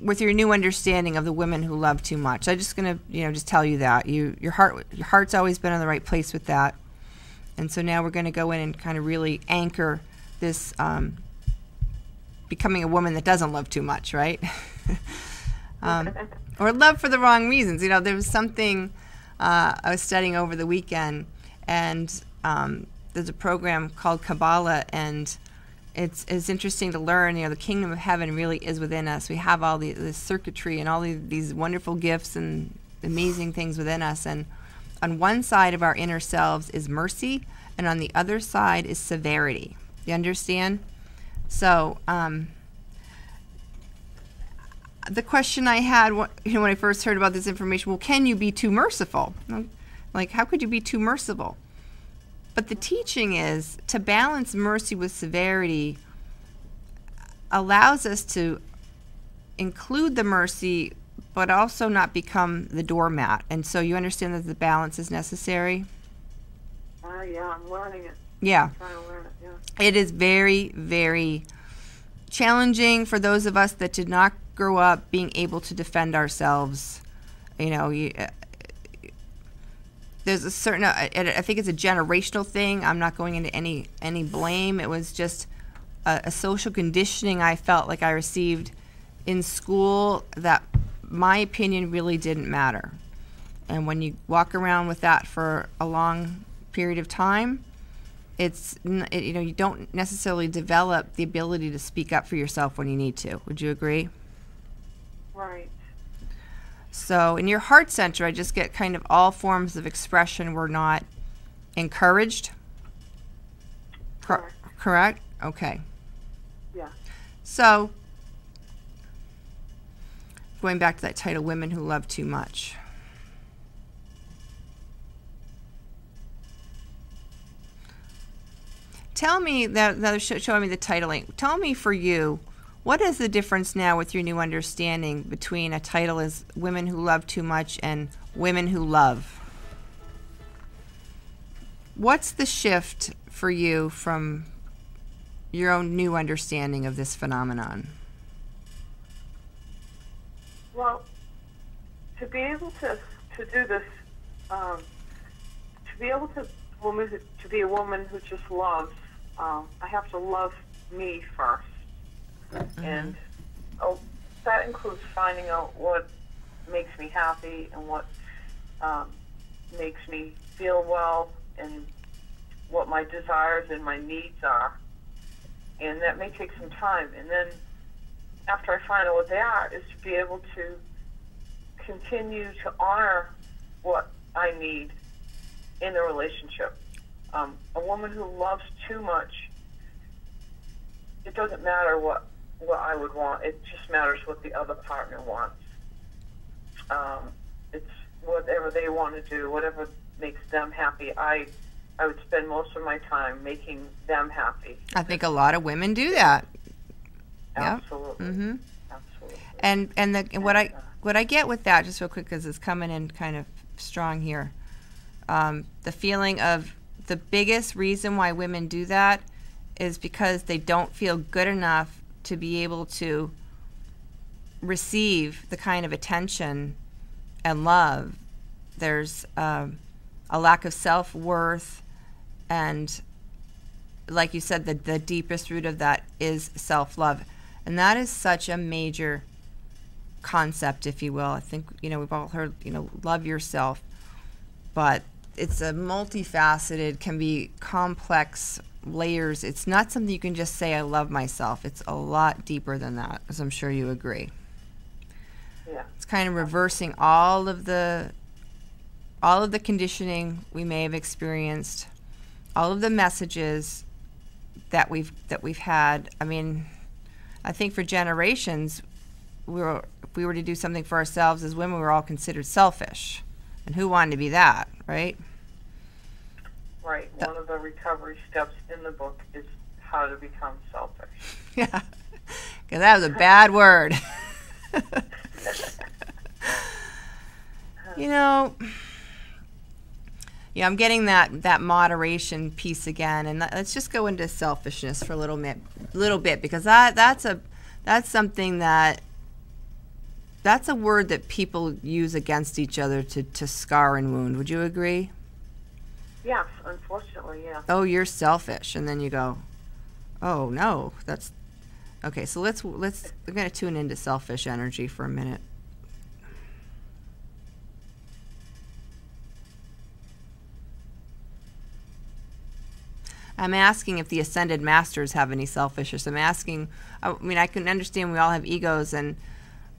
with your new understanding of the women who love too much. I'm just gonna, just tell you that your heart's always been in the right place with that, and so now we're gonna go in and kind of really anchor this becoming a woman that doesn't love too much, right? Or love for the wrong reasons. There was something I was studying over the weekend, and there's a program called Kabbalah, and it's interesting to learn, the kingdom of heaven really is within us. We have all this circuitry and all these wonderful gifts and amazing things within us. And on one side of our inner selves is mercy, and on the other side is severity. You understand? So the question I had, when I first heard about this information, well, can you be too merciful? Like, how could you be too merciful? But the teaching is to balance mercy with severity allows us to include the mercy, but also not become the doormat. And so you understand that the balance is necessary? Yeah, I'm learning it. Yeah. I'm trying to learn it, yeah. It is very, very challenging for those of us that did not grow up being able to defend ourselves. There's a certain, I think it's a generational thing. I'm not going into any blame. It was just a social conditioning I felt like I received in school that my opinion really didn't matter. And when you walk around with that for a long period of time, you don't necessarily develop the ability to speak up for yourself when you need to. Would you agree? Right. So in your heart center, I just get kind of all forms of expression were not encouraged. Correct? Okay. Yeah. So going back to that title, Women Who Love Too Much. Tell me, that showing me the titling, tell me for you, what is the difference now with your new understanding between a title as Women Who Love Too Much and Women Who Love? What's the shift for you from your own new understanding of this phenomenon? Well, to be able to do this, to be able to be a woman who just loves, I have to love me first. Mm-hmm. And that includes finding out what makes me happy and what makes me feel well and what my desires and my needs are. And that may take some time. And then after I find out what they are, is to be able to continue to honor what I need in the relationship. A woman who loves too much, it doesn't matter what I would want. It just matters what the other partner wants. It's whatever they want to do, whatever makes them happy. I would spend most of my time making them happy. I think a lot of women do that. Absolutely. Yeah. Mm-hmm. Absolutely. And what I get with that, just real quick, because it's coming in kind of strong here, the feeling of the biggest reason why women do that is because they don't feel good enough to be able to receive the kind of attention and love. There's a lack of self-worth, and like you said, the deepest root of that is self-love. And that is such a major concept, if you will. I think, we've all heard, love yourself, but it's a multifaceted, can be complex layers. It's not something you can just say, I love myself. It's a lot deeper than that, as I'm sure you agree. Yeah. It's kind of reversing all of the conditioning we may have experienced, all of the messages that we've had. I mean, I think for generations, if we were to do something for ourselves as women, we were all considered selfish. And who wanted to be that, right? Right. One of the recovery steps in the book is how to become selfish. Yeah, because that was a bad word. Yeah, I'm getting that moderation piece again, and let's just go into selfishness for a little bit, because that's something that that's a word that people use against each other to scar and wound. Would you agree? Yes, unfortunately, yeah. Oh, you're selfish. And then you go, oh, no, that's... Okay, so let's we're going to tune into selfish energy for a minute. I'm asking if the Ascended Masters have any selfishness. I'm asking, I mean, I can understand we all have egos, and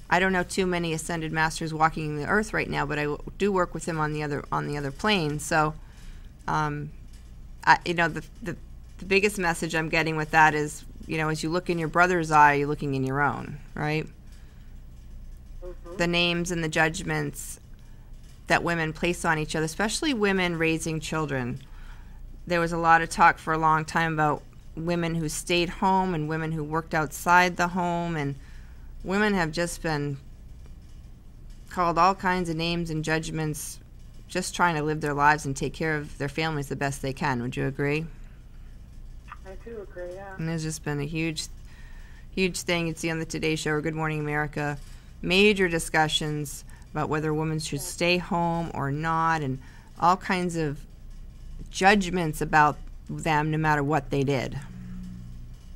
I don't know too many Ascended Masters walking the earth right now, but I do work with them on the other plane. So, the biggest message I'm getting with that is, as you look in your brother's eye, you're looking in your own, right? Mm-hmm. The names and the judgments that women place on each other, especially women raising children. There was a lot of talk for a long time about women who stayed home and women who worked outside the home, and women have just been called all kinds of names and judgments just trying to live their lives and take care of their families the best they can. Would you agree? I do agree, yeah. And there's just been a huge thing you'd see on the Today Show or Good Morning America, major discussions about whether a woman should stay home or not, and all kinds of judgments about them no matter what they did.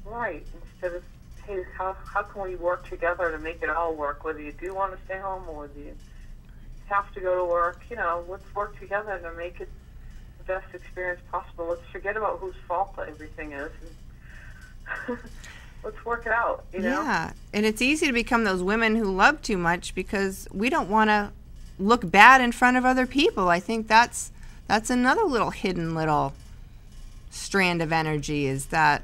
Right. Instead of, hey, how can we work together to make it all work, whether you do want to stay home or whether you have to go to work, let's work together to make it the best experience possible. Let's forget about whose fault everything is. And let's work it out, Yeah, and it's easy to become those women who love too much because we don't want to look bad in front of other people. I think that's another little hidden little strand of energy, is that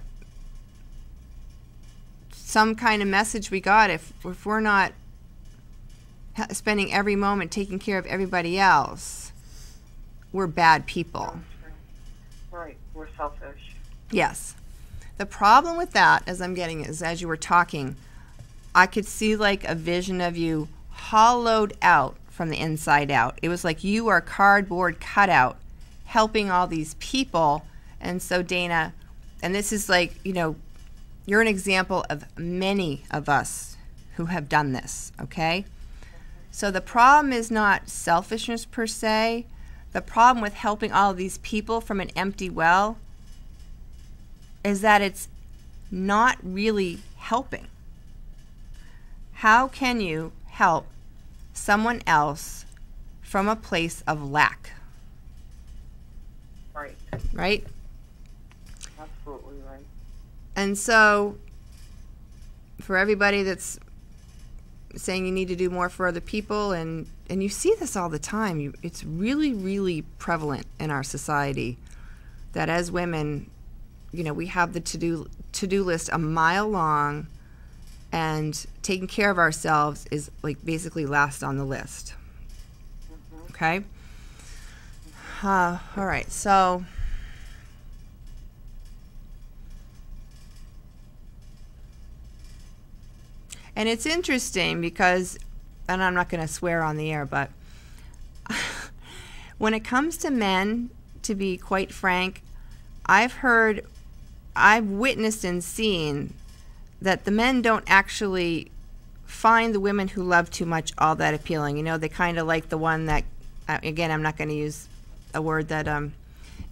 some kind of message we got, if we're not spending every moment taking care of everybody else, we're bad people. Right, we're selfish. Yes. The problem with that, as I'm getting, is as you were talking, I could see like a vision of you hollowed out from the inside out. It was like you are a cardboard cutout helping all these people. And so, Dana, and this is like, you're an example of many of us who have done this, okay? So the problem is not selfishness per se. The problem with helping all of these people from an empty well is that it's not really helping. How can you help someone else from a place of lack? Right. Right? Absolutely right. And so, for everybody that's saying you need to do more for other people, and you see this all the time, it's really, really prevalent in our society that as women, we have the to-do list a mile long, and taking care of ourselves is like basically last on the list. Mm-hmm. Okay? All right, so and it's interesting because, and I'm not going to swear on the air, but when it comes to men, to be quite frank, I've witnessed and seen that the men don't actually find the women who love too much all that appealing. They kind of like the one that, again, I'm not going to use a word that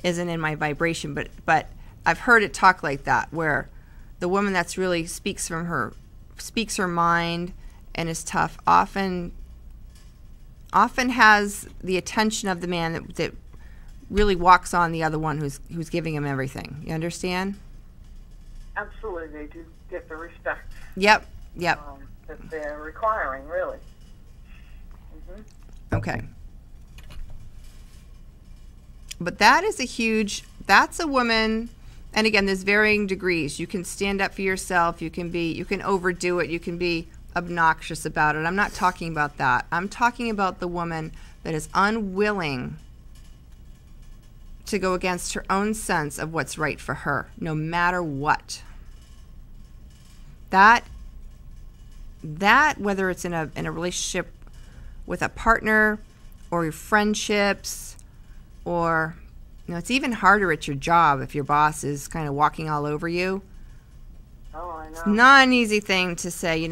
isn't in my vibration, but I've heard it talk like that, where the woman that's really speaks her mind and is tough often has the attention of the man that really walks on the other one who's giving him everything. You understand? Absolutely, they do get the respect. Yep. That they're requiring, really. Mm-hmm. Okay. But that's a woman, and again, there's varying degrees. You can stand up for yourself, you can overdo it, you can be obnoxious about it. I'm not talking about that. I'm talking about the woman that is unwilling to go against her own sense of what's right for her, no matter what. That whether it's in a relationship with a partner or your friendships, or it's even harder at your job if your boss is kind of walking all over you. Oh, I know. It's not an easy thing to say,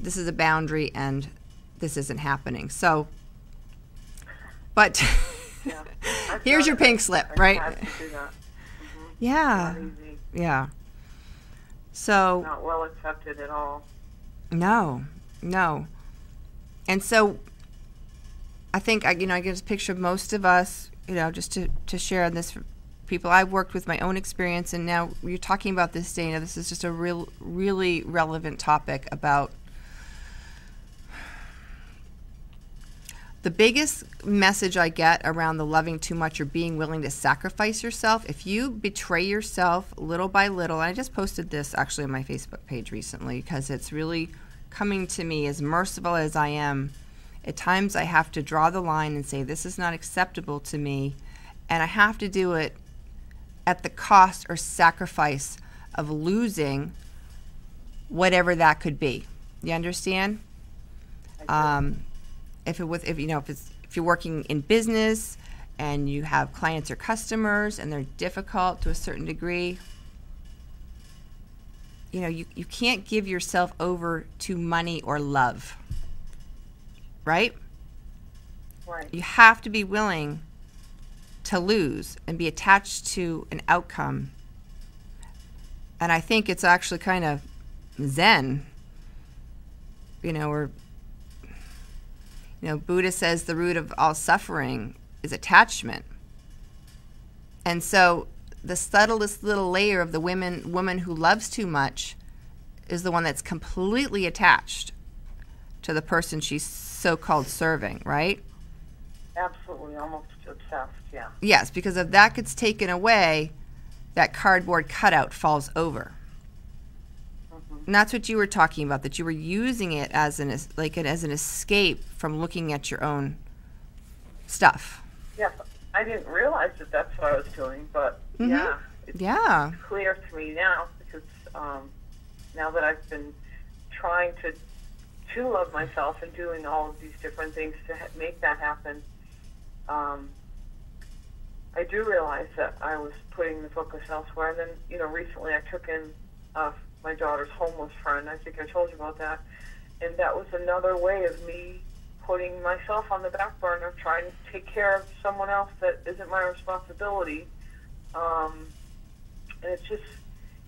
this is a boundary and this isn't happening. So, but Yeah. here's your pink slip, right? I had to do that. Mm-hmm. Yeah. Not easy. Yeah. So. Not well accepted at all. No. And so I think, I get a picture of most of us, just to share this for people. I've worked with my own experience, and now you're talking about this, Dana. This is just a really relevant topic about the biggest message I get around the loving too much or being willing to sacrifice yourself. If you betray yourself little by little, and I just posted this actually on my Facebook page recently because it's really coming to me. As merciful as I am, at times I have to draw the line and say this is not acceptable to me, and I have to do it at the cost or sacrifice of losing whatever that could be. You understand? If you're working in business and you have clients or customers and they're difficult to a certain degree, you can't give yourself over to money or love. Right? Right. You have to be willing to lose and be attached to an outcome. And I think it's actually kind of Zen. Buddha says the root of all suffering is attachment. And so the subtlest little layer of the woman who loves too much is the one that's completely attached to the person she's so-called serving, right? Absolutely, almost obsessed, yeah. Yes, because if that gets taken away, that cardboard cutout falls over. Mm-hmm. And that's what you were talking about, that you were using it as an escape from looking at your own stuff. Yes, I didn't realize that that's what I was doing, but yeah, it's clear to me now because now that I've been trying to love myself and doing all of these different things to make that happen, I do realize that I was putting the focus elsewhere. And then, recently I took in my daughter's homeless friend. I think I told you about that. And that was another way of me putting myself on the back burner, trying to take care of someone else that isn't my responsibility. And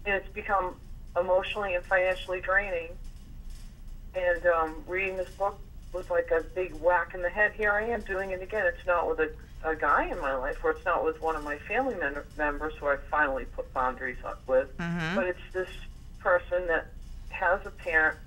it's become emotionally and financially draining. And reading this book was like a big whack in the head. Here I am doing it again. It's not with a guy in my life, or it's not with one of my family members who I finally put boundaries up with, but it's this person that has a parent